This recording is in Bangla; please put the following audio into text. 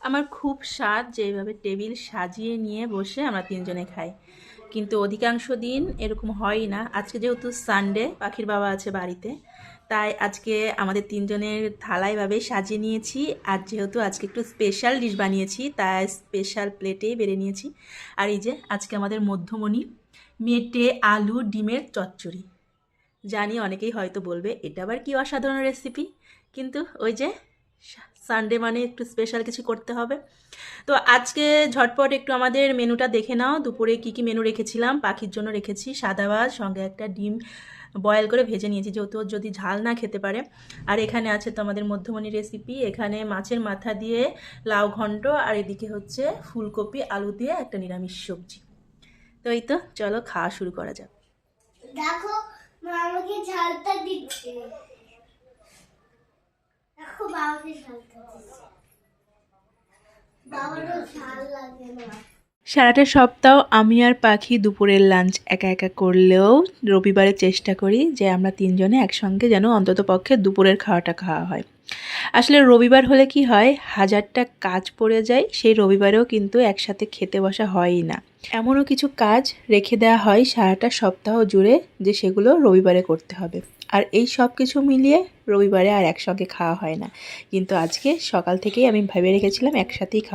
আমার খুব স্বাদ যে এইভাবে টেবিল সাজিয়ে নিয়ে বসে আমরা তিনজনে খাই, কিন্তু অধিকাংশ দিন এরকম হয়ই না। আজকে যেহেতু সানডে, পাখির বাবা আছে বাড়িতে, তাই আজকে আমাদের তিনজনের থালাইভাবে সাজিয়ে নিয়েছি। আর যেহেতু আজকে একটু স্পেশাল ডিশ বানিয়েছি, তাই স্পেশাল প্লেটেই বেড়ে নিয়েছি। আর এই যে আজকে আমাদের মধ্যমণি মেটে আলু ডিমের চচ্চড়ি। জানি অনেকেই হয়তো বলবে এটা আবার কি অসাধারণ রেসিপি, কিন্তু ওই যে সানডে মানে একটু স্পেশাল কিছু করতে হবে। তো আজকে ঝটপট একটু আমাদের মেনুটা দেখে নাও। দুপুরে কি কি মেনু রেখেছিলাম। পাখির জন্য রেখেছি সাদা ভাত, সঙ্গে একটা ডিম বয়েল করে ভেজে নিয়েছি, যেহেতু ওর যদি ঝাল না খেতে পারে। আর এখানে আছে তো আমাদের মধ্যমণি রেসিপি, এখানে মাছের মাথা দিয়ে লাউ ঘন্ট, আর এদিকে হচ্ছে ফুলকপি আলু দিয়ে একটা নিরামিষ সবজি। তো এই তো চলো খাওয়া শুরু করা যাক। দেখো মা আমাকে ঝালটা দিচ্ছে। দেখো বাবাকে ঝালটা দিচ্ছে। বাবারও ঝাল লাগে না। সারাটা সপ্তাহ আমি আর পাখি দুপুরের লাঞ্চ একা একা করলেও রবিবারে চেষ্টা করি যে আমরা তিনজনে একসঙ্গে যেন অন্তত পক্ষে দুপুরের খাওয়াটা খাওয়া হয়। আসলে রবিবার হলে কি হয়, হাজারটা কাজ পড়ে যায়, সেই রবিবারেও কিন্তু একসাথে খেতে বসা হয়ই না। এমনও কিছু কাজ রেখে দেওয়া হয় সারাটা সপ্তাহ জুড়ে, যে সেগুলো রবিবারে করতে হবে। আর এই সব কিছু মিলিয়ে রবিবারে আর একসঙ্গে খাওয়া হয় না। কিন্তু আজকে সকাল থেকেই আমি ভেবে রেখেছিলাম একসাথেই খাবো।